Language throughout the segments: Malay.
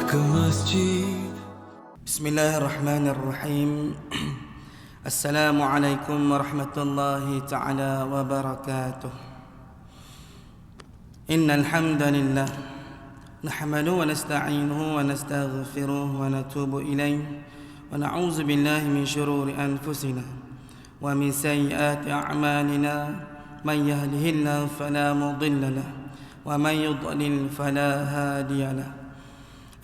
ke masjid. Bismillahirrahmanirrahim. Assalamualaikum warahmatullahi ta'ala wabarakatuh. Innal hamdalillah nahmaduhu wa nasta'inuhu wa nastaghfiruh wa natubu ilayh wa na'udzu billahi min shururi anfusina wa min sayyiati a'malina. Man yahdihillahu fala mudilla lahu wa man yudlil fala hadiya lahu.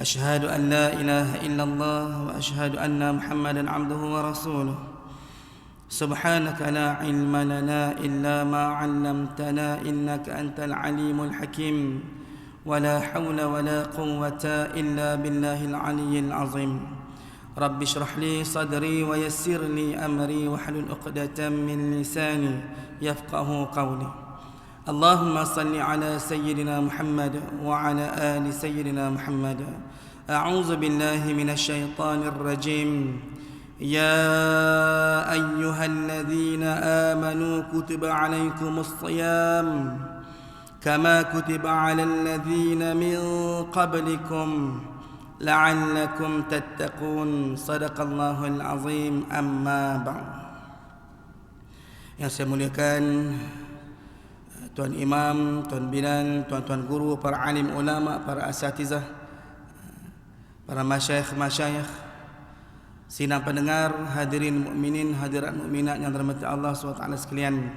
أشهد أن لا إله إلا الله وأشهد أن محمدا عبده ورسوله. سبحانك لا علم لنا إلا ما علمتنا إنك أنت العليم الحكيم ولا حول ولا قوة إلا بالله العلي العظيم. رب اشرح لي صدري ويسر لي أمري واحلل عقدة من لساني يفقه قولي. اللهم صل على سيدنا محمد وعلى آل سيدنا محمد. أعوذ بالله من الشيطان الرجيم. يا أيها الذين آمنوا كتب عليكم الصيام كما كتب على الذين من قبلكم لعلكم تتقون. صدق الله العظيم. أما بعد. Yang saya muliakan Tuan Imam, Tuan Bilal, Tuan-tuan guru, para alim ulama, para asatizah, para masyayikh, sidang pendengar, hadirin mukminin, hadirat mukminat yang dirahmati Allah SWT sekalian.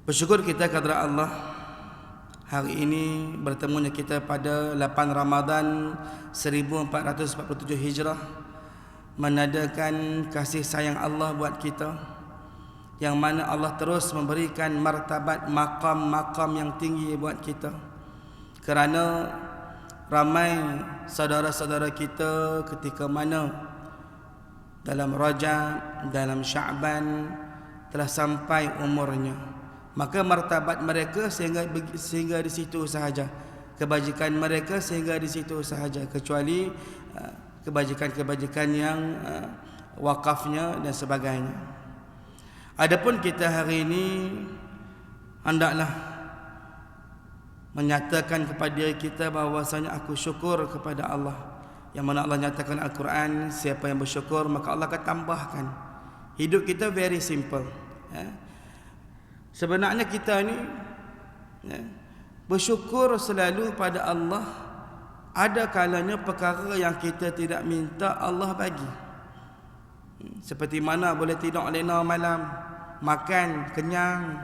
Bersyukur kita kepada Allah hari ini bertemunya kita pada 8 Ramadan 1447 Hijrah, menandakan kasih sayang Allah buat kita, yang mana Allah terus memberikan martabat maqam-maqam yang tinggi buat kita, kerana ramai saudara-saudara kita ketika mana dalam Rajab, dalam Sya'ban telah sampai umurnya, maka martabat mereka sehingga di situ sahaja, kebajikan mereka sehingga di situ sahaja, kecuali kebajikan-kebajikan yang wakafnya dan sebagainya. Adapun kita hari ini hendaklah menyatakan kepada diri kita bahawasanya aku syukur kepada Allah, yang mana Allah nyatakan Al-Quran, siapa yang bersyukur maka Allah akan tambahkan. Hidup kita very simple. Sebenarnya kita ni bersyukur selalu pada Allah. Ada kalanya perkara yang kita tidak minta Allah bagi. Seperti mana boleh tidur lena malam, makan kenyang,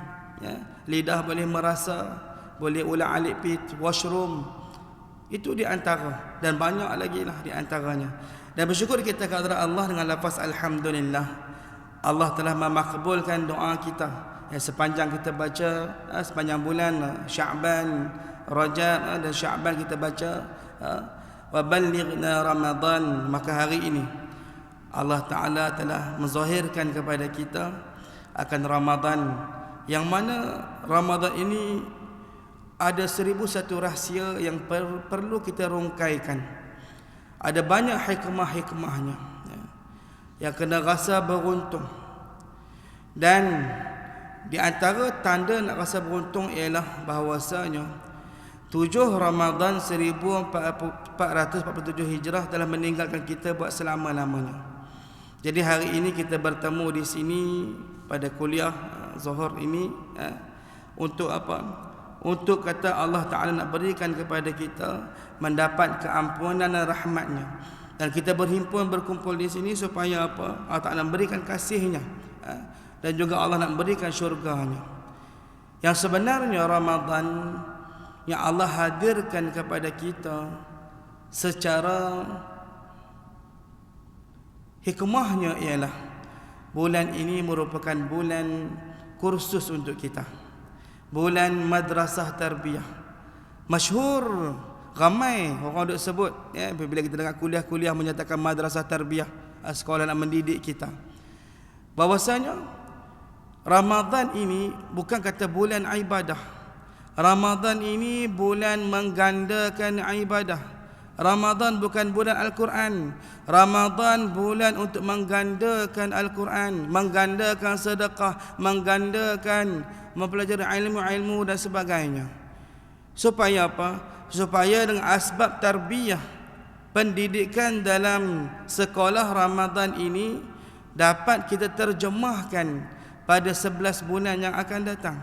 lidah boleh merasa, boleh ulang-alik pit, washroom. Itu di antara, dan banyak lagi lah di antaranya. Dan bersyukur kita kepada Allah dengan lafaz Alhamdulillah. Allah telah memakbulkan doa kita sepanjang kita baca, sepanjang bulan Sya'ban, Rajab dan Sya'ban kita baca wa ballighna Ramadan. Maka hari ini Allah Ta'ala telah menzahirkan kepada kita akan Ramadan, yang mana Ramadan ini ada 1001 rahsia yang perlu kita rungkaikan. Ada banyak hikmah-hikmahnya yang kena rasa beruntung. Dan di antara tanda nak rasa beruntung ialah bahawasanya 7 Ramadan 1447 Hijrah telah meninggalkan kita buat selama-lamanya. Jadi hari ini kita bertemu di sini pada kuliah Zuhur ini untuk apa? Untuk kata Allah Ta'ala nak berikan kepada kita mendapat keampunan dan rahmatnya. Dan kita berhimpun berkumpul di sini supaya apa? Allah Ta'ala berikan kasihnya, dan juga Allah nak berikan syurganya. Yang sebenarnya Ramadan yang Allah hadirkan kepada kita secara hikmahnya ialah bulan ini merupakan bulan kursus untuk kita, bulan madrasah tarbiyah. Masyhur, ramai orang duk sebut bila kita dengar kuliah-kuliah menyatakan madrasah tarbiyah, sekolah nak mendidik kita, bahwasanya Ramadan ini bukan kata bulan ibadah. Ramadan ini bulan menggandakan ibadah. Ramadan bukan bulan Al-Quran. Ramadan bulan untuk menggandakan Al-Quran, menggandakan sedekah, menggandakan mempelajari ilmu-ilmu dan sebagainya. Supaya apa? Supaya dengan asbab tarbiyah pendidikan dalam sekolah Ramadan ini dapat kita terjemahkan pada 11 bulan yang akan datang.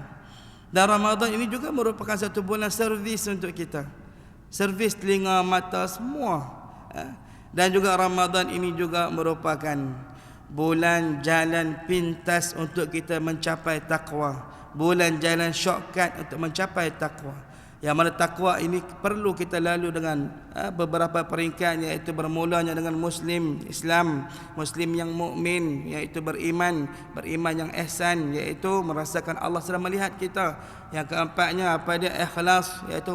Dan Ramadan ini juga merupakan satu bulan servis untuk kita, servis telinga, mata, semua. Dan juga Ramadan ini juga merupakan bulan jalan pintas untuk kita mencapai takwa, bulan jalan shortcut untuk mencapai takwa. Yang mana takwa ini perlu kita lalu dengan beberapa peringkat, iaitu bermulanya dengan Muslim, Islam, Muslim yang mukmin, iaitu beriman yang ihsan, iaitu merasakan Allah sedang melihat kita. Yang keempatnya apa dia? Ikhlas, iaitu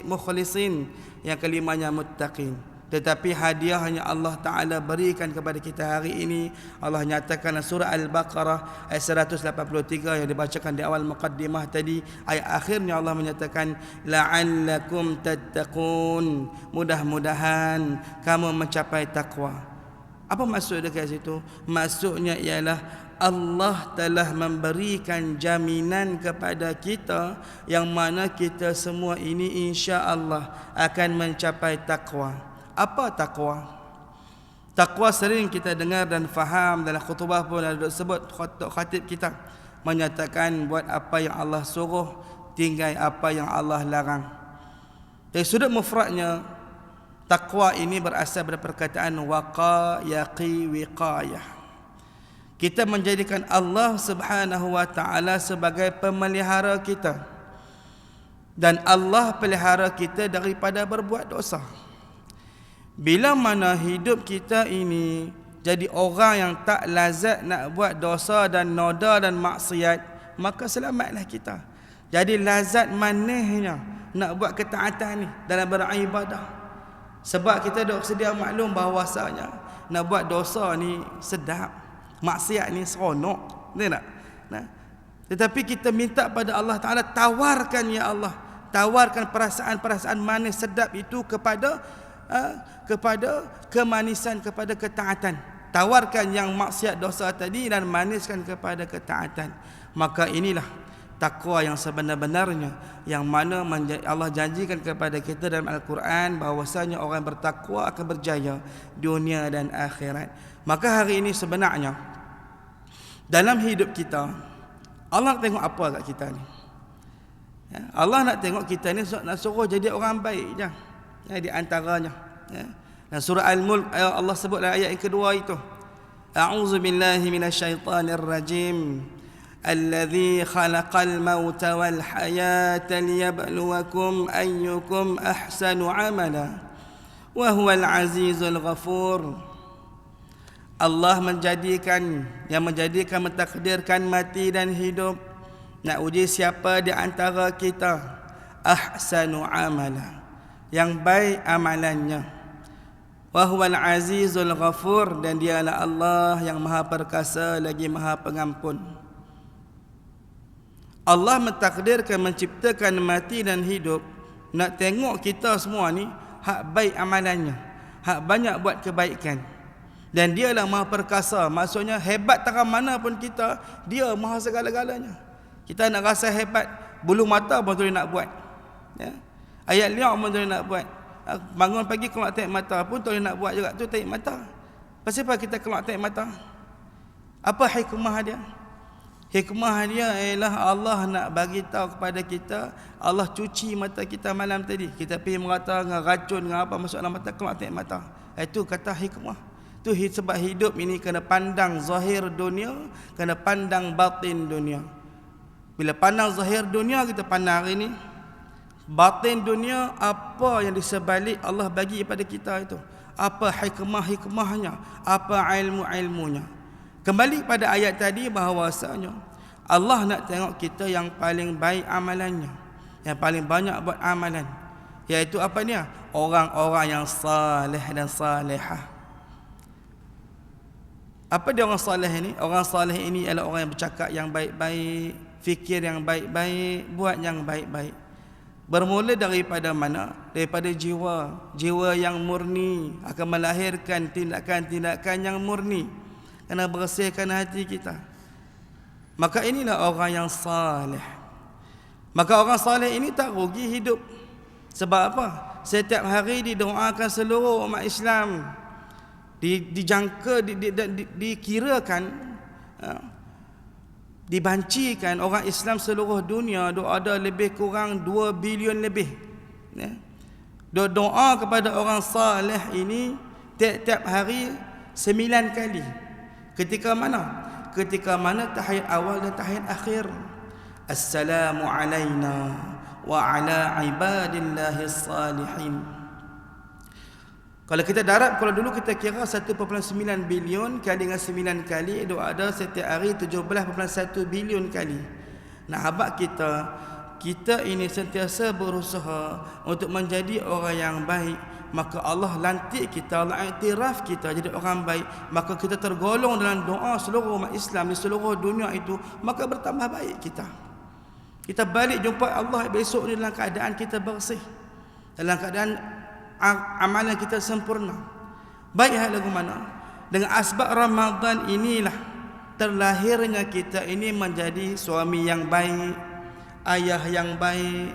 mukhlisin. Yang kelimanya muttaqin. Tetapi hadiahnya Allah Ta'ala berikan kepada kita hari ini. Allah nyatakan surah Al-Baqarah ayat 183 yang dibacakan di awal muqaddimah tadi. Ayat akhirnya Allah menyatakan la'allakum tattaqun, mudah-mudahan kamu mencapai takwa. Apa maksud dekat situ? Maksudnya ialah Allah telah memberikan jaminan kepada kita yang mana kita semua ini insya-Allah akan mencapai takwa. Apa takwa? Takwa sering kita dengar dan faham dalam khutbah pun ada sebut khatib kita menyatakan buat apa yang Allah suruh, tinggal apa yang Allah larang. Dari sudut mufradnya, takwa ini berasal dari perkataan waqa yaqi wiqayah. Kita menjadikan Allah Subhanahu wa taala sebagai pemelihara kita, dan Allah pelihara kita daripada berbuat dosa. Bila mana hidup kita ini jadi orang yang tak lazat nak buat dosa dan noda dan maksiat, maka selamatlah kita. Jadi lazat manisnya nak buat ketaatan ni dalam beribadah. Sebab kita dah sedia maklum bahawasanya nak buat dosa ni sedap, maksiat ni seronok, betul tak? Nah, tetapi kita minta pada Allah Ta'ala, tawarkan ya Allah, tawarkan perasaan-perasaan manis sedap itu kepada kemanisan, kepada ketaatan. Tawarkan yang maksiat dosa tadi dan maniskan kepada ketaatan. Maka inilah takwa yang sebenar-benarnya, yang mana Allah janjikan kepada kita dalam Al-Quran bahawasanya orang bertakwa akan berjaya dunia dan akhirat. Maka hari ini sebenarnya dalam hidup kita, Allah nak tengok apa kat kita ni? Allah nak tengok kita ni nak suruh jadi orang baik je. Di antaranya dan surah Al-Mulk Allah sebut dalam ayat yang kedua itu, a'udzu billahi minasyaitanir rajim, alladzi khalaqal mauta wal hayata liyabluwakum ayyukum ahsanu amala wa huwal azizul ghafur. Allah menjadikan mentakdirkan mati dan hidup nak uji siapa di antara kita ahsanu amala, yang baik amalannya. Wa huwal azizul ghafur, dan dialah Allah yang maha perkasa lagi maha pengampun. Allah mentakdirkan menciptakan mati dan hidup nak tengok kita semua ni hak baik amalannya, hak banyak buat kebaikan. Dan dialah maha perkasa, maksudnya hebat tarang mana pun kita, dia maha segala-galanya. Kita nak rasa hebat, bulu mata pun boleh nak buat, ya. Ayat liak pun tak nak buat. Bangun pagi keluar tarik mata pun tak nak buat juga tu, tarik mata. Pasal apa kita keluar tarik mata? Apa hikmah dia? Hikmah dia ialah Allah nak bagi tahu kepada kita, Allah cuci mata kita malam tadi. Kita pergi merata dengan racun dengan apa masuk dalam mata, keluar tarik mata. Itu kata hikmah. Tu sebab hidup ini kena pandang zahir dunia, kena pandang batin dunia. Bila pandang zahir dunia, kita pandang hari ini, batin dunia, apa yang di sebalik Allah bagi kepada kita itu, apa hikmah-hikmahnya, apa ilmu-ilmunya. Kembali pada ayat tadi bahawasanya Allah nak tengok kita yang paling baik amalannya, yang paling banyak buat amalan, iaitu apa dia? Orang-orang yang saleh dan salihah. Apa dia orang saleh ini? Orang saleh ini adalah orang yang bercakap yang baik-baik, fikir yang baik-baik, buat yang baik-baik. Bermula daripada mana? Daripada jiwa. Jiwa yang murni akan melahirkan tindakan-tindakan yang murni, kena bersihkan hati kita. Maka inilah orang yang saleh. Maka orang saleh ini tak rugi hidup. Sebab apa? setiap hari didoakan seluruh umat Islam, dijangka, dikirakan, dibancikan orang Islam seluruh dunia ada lebih kurang 2 bilion lebih, ya. Doa kepada orang saleh ini tiap-tiap hari 9 kali. Ketika mana? Ketika mana tahiyat awal dan tahiyat akhir. Assalamu alaina wa ala ibadillahis salihin. Kalau kita darab, kalau dulu kita kira 1.9 bilion kali dengan 9 kali, itu ada setiap hari 17.1 bilion kali. Nah, habaq kita ini sentiasa berusaha untuk menjadi orang yang baik, maka Allah lantik kita, Allah iktiraf kita jadi orang baik, maka kita tergolong dalam doa seluruh umat Islam di seluruh dunia itu, maka bertambah baik kita. Kita balik jumpa Allah besok ni dalam keadaan kita bersih, dalam keadaan amalan kita sempurna. Baik hal lagu mana? Dengan asbab Ramadan inilah terlahirnya kita ini menjadi suami yang baik, ayah yang baik,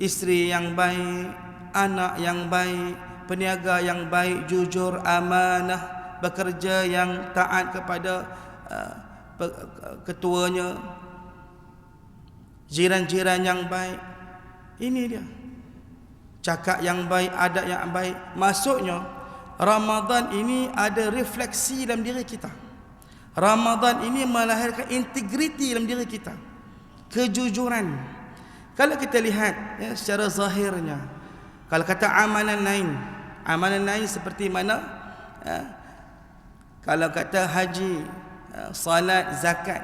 isteri yang baik, anak yang baik, peniaga yang baik, jujur, amanah, bekerja yang taat kepada ketuanya, jiran-jiran yang baik. Ini dia. Cakap yang baik, adab yang baik. Maksudnya Ramadan ini ada refleksi dalam diri kita. Ramadan ini melahirkan integriti dalam diri kita, kejujuran. Kalau kita lihat, ya, secara zahirnya, kalau kata amalan lain seperti mana, ya, kalau kata haji, salat, zakat,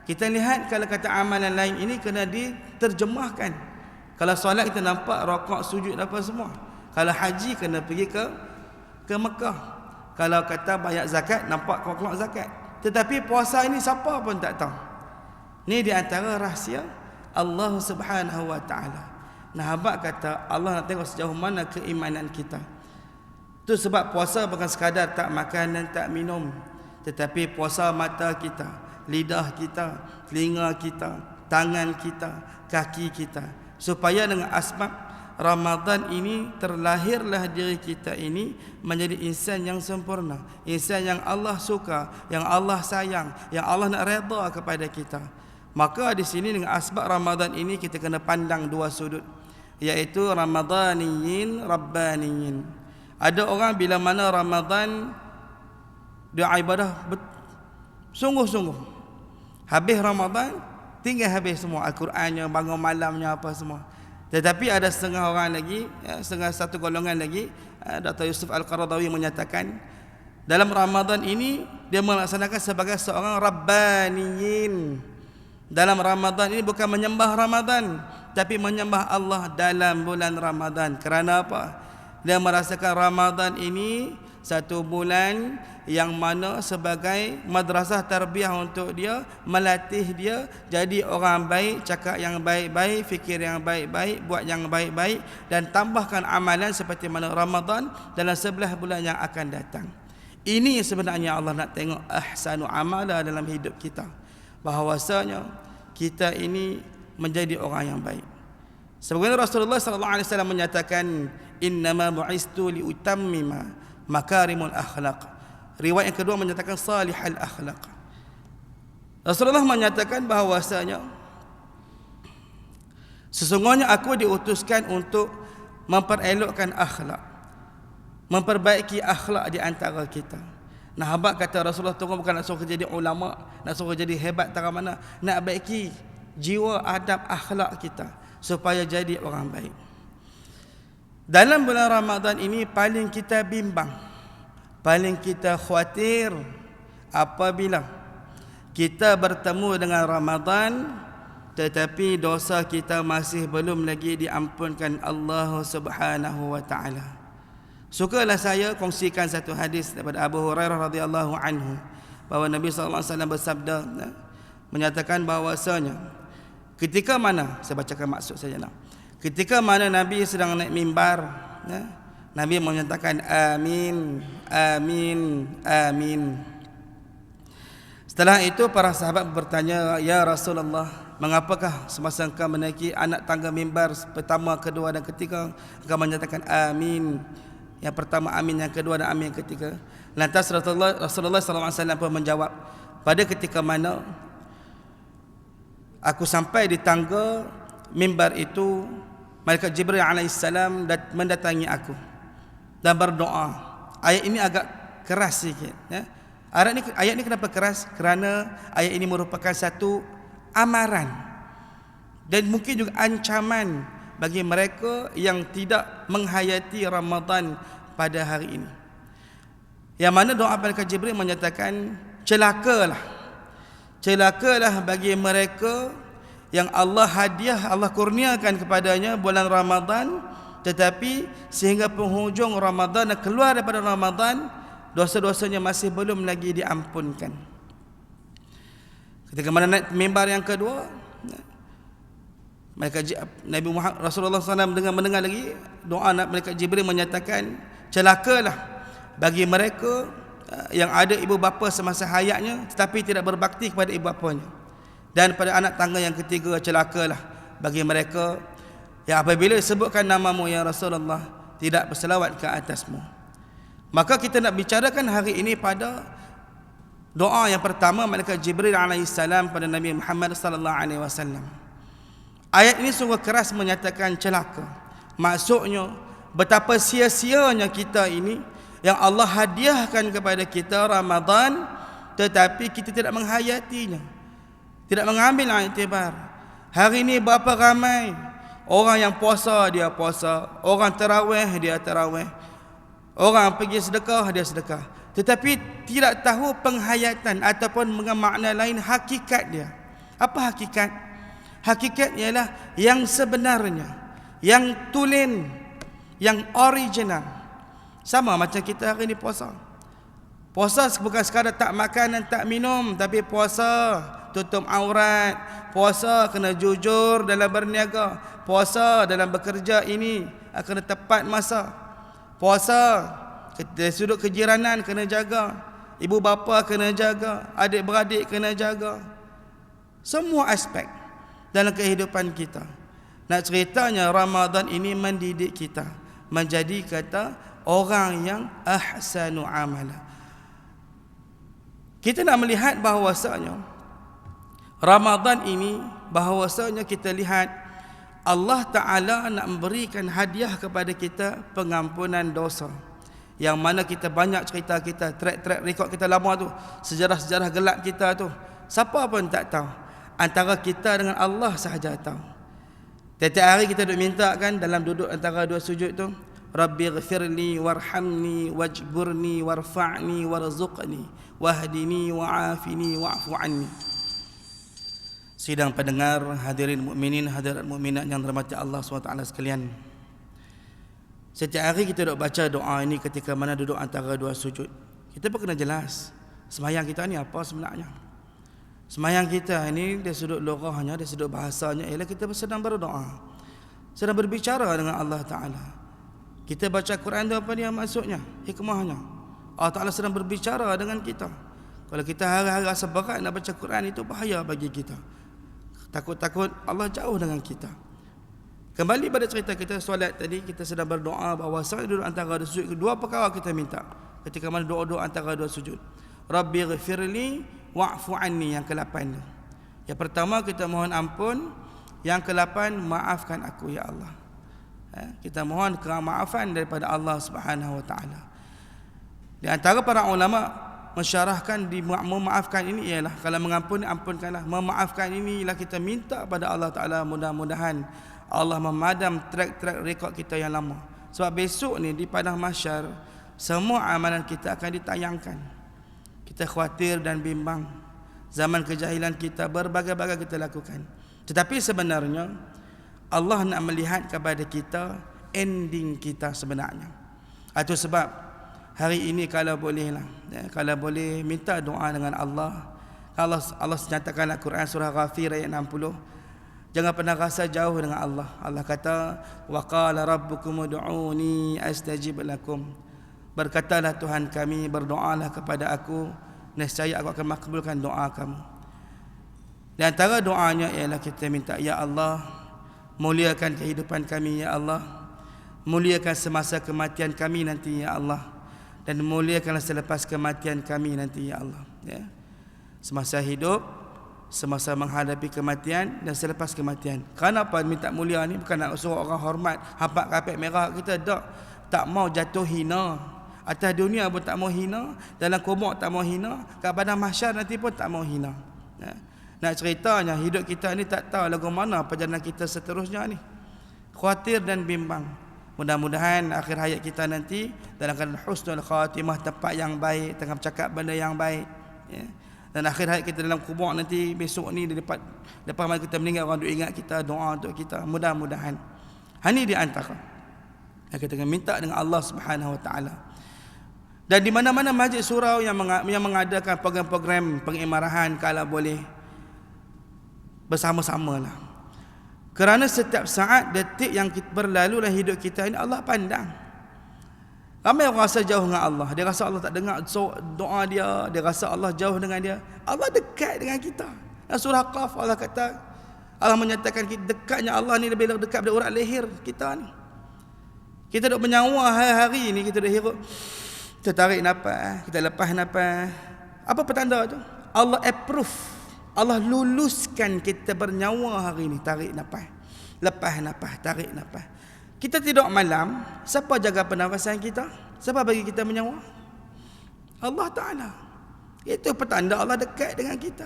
kita lihat kalau kata amalan lain ini kena diterjemahkan. Kalau solat kita nampak rakaat, sujud apa semua. Kalau haji kena pergi ke Mekah. Kalau kata bayar zakat nampak keluar zakat. Tetapi puasa ini siapa pun tak tahu. Ni di antara rahsia Allah Subhanahu wa taala. Nah, habaq kata Allah nak tengok sejauh mana keimanan kita. Tu sebab puasa bukan sekadar tak makan dan tak minum, tetapi puasa mata kita, lidah kita, telinga kita, tangan kita, kaki kita, supaya dengan asbab Ramadan ini terlahirlah diri kita ini menjadi insan yang sempurna, insan yang Allah suka, yang Allah sayang, yang Allah nak redha kepada kita. Maka di sini dengan asbab Ramadan ini kita kena pandang dua sudut, iaitu Ramadaniyin, Rabbaniyin. Ada orang bila mana Ramadan dia ibadah sungguh-sungguh, habis Ramadan tinggal habis semua Al-Qurannya, bangun malamnya apa semua. Tetapi ada setengah orang lagi, setengah satu golongan lagi, Dr. Yusuf Al-Qaradawi menyatakan dalam Ramadan ini dia melaksanakan sebagai seorang Rabbaniyin. Dalam Ramadan ini bukan menyembah Ramadan, tapi menyembah Allah dalam bulan Ramadan. Kerana apa? Dia merasakan Ramadan ini satu bulan yang mana sebagai madrasah tarbiyah untuk dia, melatih dia jadi orang baik, cakap yang baik-baik, fikir yang baik-baik, buat yang baik-baik, dan tambahkan amalan seperti mana Ramadan dalam 11 bulan yang akan datang. Ini sebenarnya Allah nak tengok ahsanu amala dalam hidup kita, bahawasanya kita ini menjadi orang yang baik. Sebagaimana Rasulullah sallallahu alaihi wasallam menyatakan, innama bu'istu li utammima makarimul akhlaq. Riwayat yang kedua menyatakan salihal akhlaq. Rasulullah menyatakan bahawasanya sesungguhnya aku diutuskan untuk memperelokkan akhlak, memperbaiki akhlak di antara kita. Nah, habaq kata Rasulullah tu bukan nak suruh jadi ulama, nak suruh jadi hebat tak mana, nak baiki jiwa, adab, akhlak kita supaya jadi orang baik. Dalam bulan Ramadan ini paling kita bimbang, paling kita khawatir apabila kita bertemu dengan Ramadan tetapi dosa kita masih belum lagi diampunkan Allah Subhanahu wa taala. Sukalah saya kongsikan satu hadis daripada Abu Hurairah radhiyallahu anhu, bahawa Nabi sallallahu alaihi wasallam bersabda, menyatakan bahawasanya ketika mana, saya bacakan maksud saja nak. Ketika mana Nabi sedang naik mimbar, Nabi menyatakan amin, amin, amin. Setelah itu para sahabat bertanya, ya Rasulullah, mengapakah semasa engkau menaiki anak tangga mimbar pertama, kedua dan ketiga engkau menyatakan amin? Yang pertama amin, yang kedua dan amin yang ketiga. Lantas Rasulullah SAW pun menjawab, pada ketika mana aku sampai di tangga mimbar itu, malaikat Jibril alaihissalam mendatangi aku dan berdoa. Ayat ini agak keras sikit, ya. Ayat ini kenapa keras? Kerana ayat ini merupakan satu amaran dan mungkin juga ancaman bagi mereka yang tidak menghayati Ramadan pada hari ini. Yang mana doa malaikat Jibril menyatakan, celakalah bagi mereka yang Allah kurniakan kepadanya bulan Ramadan, tetapi sehingga penghujung Ramadan dan keluar daripada Ramadan, dosa-dosanya masih belum lagi diampunkan. Ketika mana naik mimbar yang kedua, Nabi Muhammad Rasulullah SAW mendengar lagi doa malaikat Jibril menyatakan, celakalah bagi mereka yang ada ibu bapa semasa hayatnya tetapi tidak berbakti kepada ibu bapanya. Dan pada anak tangga yang ketiga, celakalah bagi mereka yang apabila disebutkan namamu ya Rasulullah tidak berselawat ke atasmu. Maka kita nak bicarakan hari ini pada doa yang pertama malaikat Jibril alaihissalam pada Nabi Muhammad sallallahu alaihi wasallam. Ayat ini sungguh keras menyatakan celaka. Maksudnya betapa sia-sianya kita ini yang Allah hadiahkan kepada kita Ramadan, tetapi kita tidak menghayatinya, tidak mengambil iktibar. Hari ini berapa ramai orang yang puasa, dia puasa, orang tarawih, dia tarawih, orang pergi sedekah, dia sedekah, tetapi tidak tahu penghayatan ataupun makna lain hakikat dia. Apa hakikat? Hakikat ialah yang sebenarnya, yang tulen, yang original. Sama macam kita hari ini puasa. Puasa bukan sekadar tak makan dan tak minum, tapi puasa tutup aurat, puasa kena jujur dalam berniaga, puasa dalam bekerja ini kena tepat masa, puasa dari sudut kejiranan kena jaga, ibu bapa kena jaga, adik-beradik kena jaga, semua aspek dalam kehidupan kita. Nak ceritanya Ramadan ini mendidik kita menjadi kata orang yang ahsanu amala. Kita nak melihat bahawasanya Ramadan ini, bahawasanya kita lihat Allah Ta'ala nak memberikan hadiah kepada kita pengampunan dosa. Yang mana kita banyak cerita kita, track record kita lama tu, sejarah-sejarah gelap kita tu, siapa pun tak tahu. Antara kita dengan Allah sahaja tahu. Tiap-tiap hari kita duk minta kan dalam duduk antara dua sujud tu, Rabbi ghafirli warhamni wajburni warfa'ni warzuqni wahdini wa'afini wa'fu anni. Sidang pendengar, hadirin mukminin, hadirat mukminat yang dirahmati Allah SWT sekalian. Setiap hari kita duk baca doa ini ketika mana duduk antara dua sujud. Kita pun kena jelas sembahyang kita ni apa sebenarnya. Sembahyang kita ini dari sudut lughahnya, dari sudut bahasanya ialah kita sedang berdoa, sedang berbicara dengan Allah Ta'ala. Kita baca Quran tu apa dia maksudnya, hikmahnya. Allah Ta'ala sedang berbicara dengan kita. Kalau kita hari-hari rasa berat nak baca Quran, itu bahaya bagi kita. Takut-takut Allah jauh dengan kita. Kembali pada cerita kita solat tadi, kita sedang berdoa bahawa saat duduk antara dua sujud, dua perkara kita minta ketika mana doa-doa antara dua sujud. Rabbi ghafirli wa'fu anni, yang ke-8 tu. Yang pertama kita mohon ampun, yang ke-8 maafkan aku ya Allah. Kita mohon kemaafan daripada Allah Subhanahu wa taala. Di antara para ulama mensyarahkan di memaafkan ini ialah kalau mengampuni, ampunkanlah. Memaafkan ini ialah kita minta pada Allah Ta'ala mudah-mudahan Allah memadam track rekod kita yang lama. Sebab besok ni di padang mahsyar semua amalan kita akan ditayangkan. Kita khawatir dan bimbang. Zaman kejahilan kita berbagai-bagai kita lakukan. Tetapi sebenarnya Allah nak melihat kepada kita ending kita sebenarnya. Itu sebab hari ini kalau bolehlah, kalau boleh minta doa dengan Allah. Allah nyatakan dalam Quran surah Ghafir ayat 60, jangan pernah rasa jauh dengan Allah. Allah kata, wa qala rabbukum ud'uni astajib lakum. Berkatalah Tuhan kami, berdoalah kepada aku, nescaya aku akan makbulkan doa kamu. Di antara doanya ialah kita minta, ya Allah, muliakan kehidupan kami ya Allah, muliakan semasa kematian kami nanti ya Allah, dan muliakanlah selepas kematian kami nanti ya Allah, ya. Semasa hidup, semasa menghadapi kematian, dan selepas kematian. Kenapa minta mulia ni? Bukan nak suruh orang hormat, hampak kapet merah kita, tak mau jatuh hina. Atas dunia pun tak mau hina, dalam kubur tak mau hina, kat padang mahsyar nanti pun tak mau hina, ya. Nak ceritanya hidup kita ni tak tahu lagu mana perjalanan kita seterusnya ni. Khawatir dan bimbang. Mudah-mudahan akhir hayat kita nanti dalam keadaan husnul khatimah, tempat yang baik, tengah bercakap benda yang baik, ya. Dan akhir hayat kita dalam kubur nanti besok ni, lepas mari kita meninggal, orang duk ingat kita, doa untuk kita. Mudah-mudahan. Ini di antara yang kita akan minta dengan Allah Subhanahu Wa Taala. Dan di mana-mana masjid surau yang mengadakan program-program pengimarahan, kalau boleh bersama-sama lah. Kerana setiap saat, detik yang berlalu dalam hidup kita ini Allah pandang. Ramai orang rasa jauh dengan Allah, dia rasa Allah tak dengar doa dia, dia rasa Allah jauh dengan dia. Allah dekat dengan kita. Dalam surah Qaf Allah kata, Allah menyatakan dekatnya Allah ni lebih dekat daripada urat leher kita ni. Kita duk bernyawa hari-hari ni, kita duk hirup, kita tarik nafas, kita lepas nafas. Apa petanda tu? Allah approve, Allah luluskan kita bernyawa hari ini. Tarik nafas, lepas nafas, tarik nafas. Kita tidur malam, siapa jaga pernafasan kita? Siapa bagi kita bernyawa? Allah Ta'ala. Itu petanda Allah dekat dengan kita.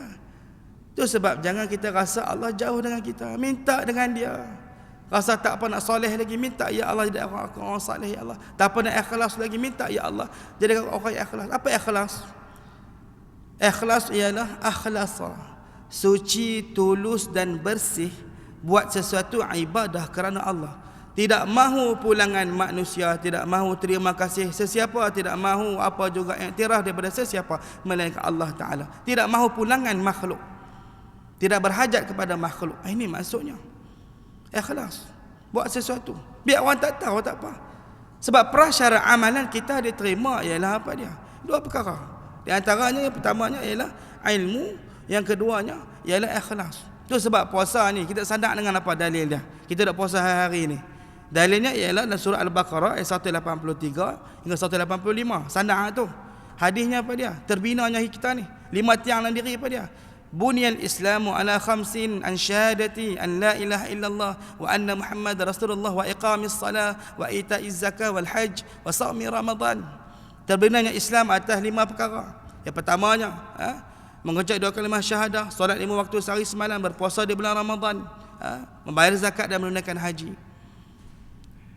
Itu sebab jangan kita rasa Allah jauh dengan kita. Minta dengan dia. Rasa tak apa nak soleh lagi, minta, ya Allah jadi orang soleh ya Allah. Tak apa nak ikhlas lagi, minta, ya Allah jadi orang ikhlas. Apa ikhlas? Ikhlas ialah akhlasa, suci, tulus dan bersih, buat sesuatu ibadah kerana Allah. Tidak mahu pulangan manusia, tidak mahu terima kasih sesiapa, tidak mahu apa juga iktiraf daripada sesiapa melainkan Allah Ta'ala. Tidak mahu pulangan makhluk, tidak berhajat kepada makhluk. Ini maksudnya ikhlas. Buat sesuatu, biar orang tak tahu tak apa. Sebab prasyarat amalan kita diterima ialah apa dia? Dua perkara. Di antaranya, yang pertamanya ialah ilmu, yang keduanya ialah ikhlas. Itu sebab puasa ni kita sadar dengan apa dalil dia. Kita dah puasa hari-hari ni. Dalilnya ialah dalam surah Al-Baqarah ayat 183 hingga 185. Sadar tu. Hadisnya apa dia? Terbinanya kita ni. 5 tiang dalam diri apa dia? Buniyal Islamu ala khamsin, an syahadati an la ilaha illallah wa anna Muhammad Rasulullah wa iqamis salah wa ita'iz zakah wal hajj wa sawmi Ramadan. Terbinanya Islam atas 5 perkara. Yang pertamanya, mengucap 2 kalimah syahadah, solat 5 waktu sehari semalam, berpuasa di bulan Ramadan, membayar zakat dan menunaikan haji.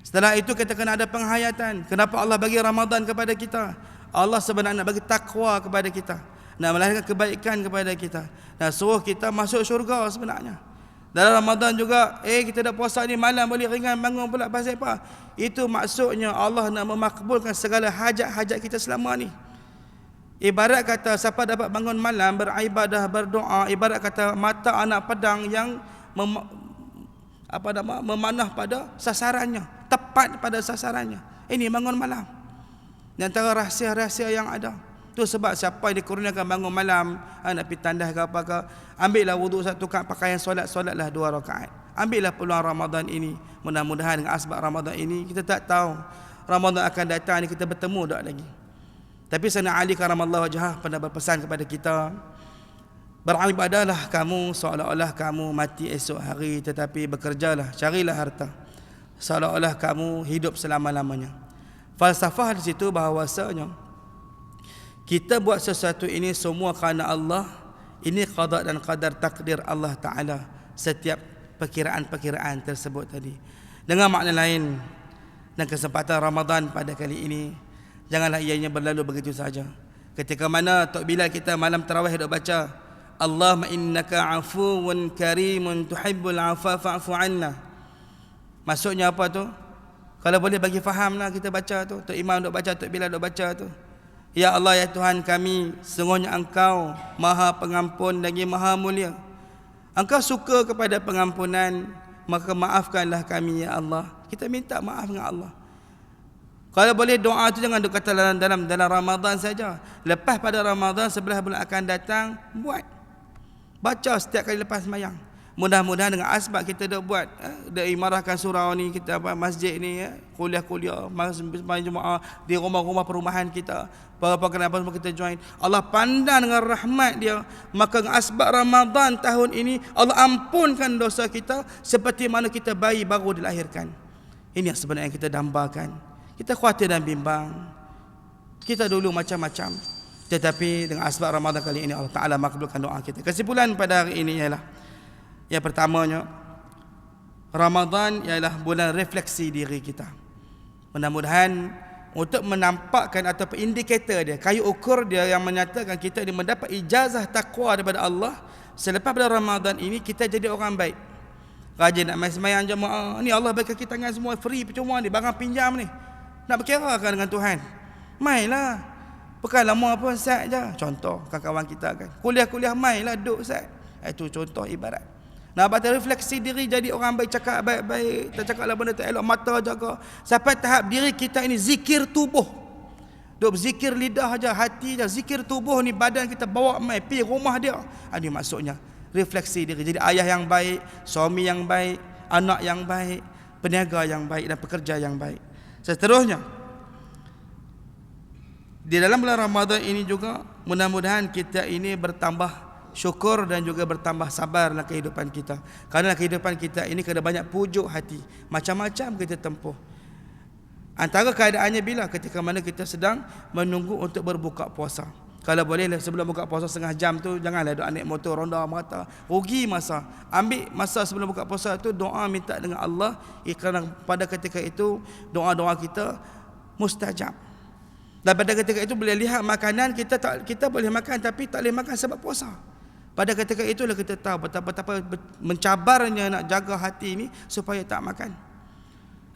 Setelah itu kita kena ada penghayatan. Kenapa Allah bagi Ramadan kepada kita? Allah sebenarnya nak bagi takwa kepada kita, nak melahirkan kebaikan kepada kita, nak suruh kita masuk syurga sebenarnya. Dalam Ramadan juga, kita dah puasa ni malam boleh ringan bangun pula pasal apa? Itu maksudnya Allah nak memakbulkan segala hajat-hajat kita selama ni. Ibarat kata siapa dapat bangun malam beribadah, berdoa, ibarat kata mata anak pedang yang memanah pada sasarannya, tepat pada sasarannya. Ini bangun malam. Di antara rahsia-rahsia yang ada. Tu sebab siapa yang dikurniakan bangun malam, nak pergi tandas ke apa ke, ambillah wuduk satu rakaat, pakaian solatlah 2 rakaat. Ambillah peluang Ramadan ini. Mudah-mudahan dengan asbab Ramadan ini, kita tak tahu Ramadan akan datang ni kita bertemu tak lagi. Tapi Sayyidina Ali karamallahu wajhah pernah berpesan kepada kita, beribadahlah kamu seolah-olah kamu mati esok hari, tetapi bekerjalah, carilah harta seolah-olah kamu hidup selama-lamanya. Falsafah di situ bahawasanya kita buat sesuatu ini semua kerana Allah. Ini qada dan qadar, takdir Allah Ta'ala, setiap perkiraan-perkiraan tersebut tadi. Dengan makna lain, dan kesempatan Ramadan pada kali ini, janganlah ianya berlalu begitu saja. Ketika mana Tok Bilal kita malam tarawih dok baca, Allahumma innaka afuwun karimun tuhibbul afwa fa'fu anna. Maksudnya apa tu? Kalau boleh bagi fahamlah kita baca tu. Tok Imam dok baca, Tok Bilal dok baca tu. Ya Allah, ya Tuhan kami, sesungguhnya Engkau Maha Pengampun lagi Maha Mulia. Engkau suka kepada pengampunan, maka maafkanlah kami ya Allah. Kita minta maaf dengan Allah. Kalau boleh doa tu jangan duk kata dalam Ramadan saja. Lepas pada Ramadan, 11 bulan akan datang, buat. Baca setiap kali lepas sembahyang. Mudah-mudahan dengan asbab kita dah buat, dah imarahkan surau ni, kita masjid ni, kuliah-kuliah, sembahyang Jumaat di rumah-rumah perumahan kita, kenapa semua kita join. Allah pandang dengan rahmat dia, maka dengan asbab Ramadan tahun ini Allah ampunkan dosa kita seperti mana kita bayi baru dilahirkan. Ini yang sebenarnya kita dambakan. Kita khawatir dan bimbang, kita dulu macam-macam, tetapi dengan asbab Ramadan kali ini Allah Ta'ala makbulkan doa kita. Kesimpulan pada hari ini ialah, yang pertamanya, Ramadan ialah bulan refleksi diri kita. Mudah-mudahan untuk menampakkan ataupun indikator dia, kayu ukur dia yang menyatakan kita ini mendapat ijazah takwa daripada Allah. Selepas pada Ramadan ini kita jadi orang baik, rajin nak main sembahyang jemaah. Ni Allah bagi kita tangan semua free percuma ni, barang pinjam ni. Nak berkirakan dengan Tuhan, mainlah. Bukan lama pun Ustaz je. Contoh kawan-kawan kita kan, kuliah-kuliah mainlah duduk Ustaz. Itu contoh ibarat. Nak baca refleksi diri, jadi orang baik, cakap baik-baik, tak cakaplah benda tak elok, mata jaga. Sampai tahap diri kita ini zikir tubuh. Duk zikir lidah aja, hati aja, zikir tubuh ni badan kita bawa mai pi rumah dia. Ini maksudnya refleksi diri. Jadi ayah yang baik, suami yang baik, anak yang baik, peniaga yang baik dan pekerja yang baik. Seterusnya, di dalam bulan Ramadan ini juga mudah-mudahan kita ini bertambah syukur dan juga bertambah sabar dalam kehidupan kita. Kerana kehidupan kita ini kena banyak pujuk hati, macam-macam kita tempuh. Antara keadaannya bila ketika mana kita sedang menunggu untuk berbuka puasa. Kalau boleh sebelum buka puasa setengah jam tu, janganlah duk naik motor ronda merata, rugi masa. Ambil masa sebelum buka puasa tu doa minta dengan Allah, kerana pada ketika itu doa-doa kita mustajab. Dan pada ketika itu boleh lihat makanan kita boleh makan, tapi tak boleh makan sebab puasa. Pada ketika itulah kita tahu betapa mencabarnya nak jaga hati ini supaya tak makan.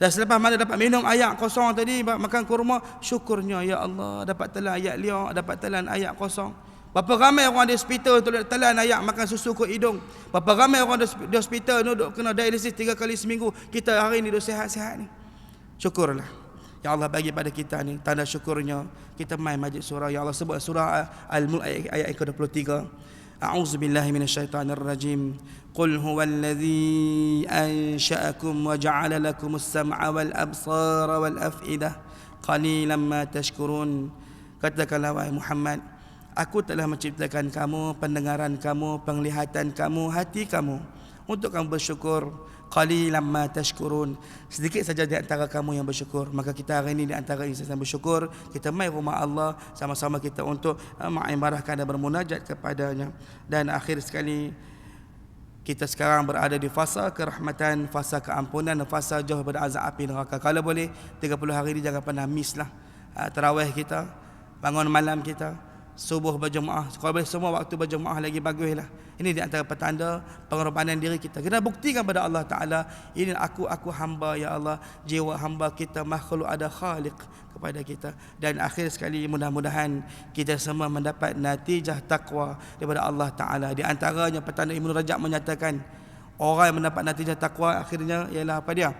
Dan selepas mana dapat minum air kosong tadi, makan kurma, syukurnya ya Allah dapat telan air liak, dapat telan air kosong. Berapa ramai orang di hospital tu telan air makan susu ke hidung. Berapa ramai orang di hospital tu duk kena dialisis 3 kali seminggu. Kita hari ni duk sihat-sihat ni. Syukurlah. Ya Allah bagi pada kita ni tanda syukurnya. Kita main majlis surah. Ya Allah sebut surah Al-Mulk ayat ke-23. A'udzubillahi minasyaitonirrajim. Qul huwallazi ansha'akum wa ja'ala lakumus sam'a wal absara wal af'idah qalilan ma tashkurun. Katakanlah wahai Muhammad, aku telah menciptakan kamu, pendengaran kamu, penglihatan kamu, hati kamu, untuk kamu bersyukur. Qalilan ma tashkurun. Sedikit saja di antara kamu yang bersyukur. Maka kita hari ini di antara insan yang bersyukur, kita mai rumah Allah sama-sama kita untuk mengibarahkan dan bermunajat kepadanya. Dan akhir sekali, kita sekarang berada di fasa kerahmatan, fasa keampunan, fasa jauh daripada azab api neraka. Kalau boleh 30 hari ini jangan pernah miss lah. Tarawih kita, bangun malam kita, subuh berjemaah. Kalau boleh semua waktu berjemaah lagi baguslah. Ini di antara petanda pengorbanan diri kita. Kita buktikan pada Allah Ta'ala, ini aku hamba ya Allah, jiwa hamba kita makhluk ada khaliq kepada kita. Dan akhir sekali mudah-mudahan kita semua mendapat natijah takwa daripada Allah Ta'ala. Di antaranya petanda Ibn Rajab menyatakan, orang yang mendapat natijah takwa akhirnya ialah apa dia?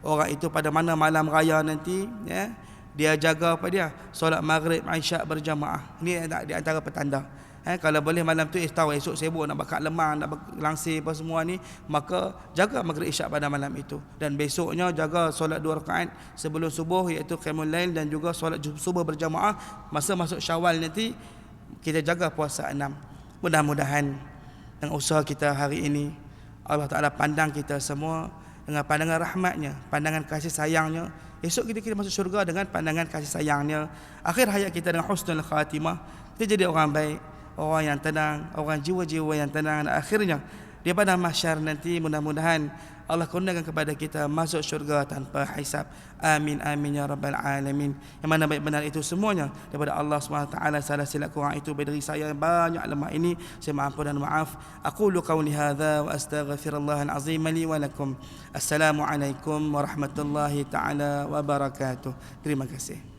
Orang itu pada mana malam raya nanti, ya, dia jaga apa dia? Solat maghrib, isyak berjamaah. Ini di antara petanda. Kalau boleh malam tu tahu esok sibuk nak bakar lemang, nak langsir apa semua ni, maka jaga maghrib isyak pada malam itu. Dan besoknya jaga solat 2 rakaat sebelum subuh, iaitu qiyamul lail, dan juga solat subuh berjamaah. Masa masuk Syawal nanti kita jaga puasa 6. Mudah-mudahan dengan usaha kita hari ini Allah Ta'ala pandang kita semua dengan pandangan rahmatnya, pandangan kasih sayangnya. Esok kita masuk syurga dengan pandangan kasih sayangnya. Akhir hayat kita dengan husnul khatimah, kita jadi orang baik, orang yang tenang, orang jiwa-jiwa yang tenang. Dan akhirnya di pada mahsyar nanti mudah-mudahan Allah kurniakan kepada kita masuk syurga tanpa hisab. Amin amin ya rabbal alamin. Yang mana baik benar itu semuanya daripada Allah SWT. Salah silap kurang itu dari saya yang banyak lemah ini, saya maafkan dan maaf. Aqulu qawli hadza wa astaghfirullahal azim li wa lakum. Assalamualaikum warahmatullahi taala wabarakatuh. Terima kasih.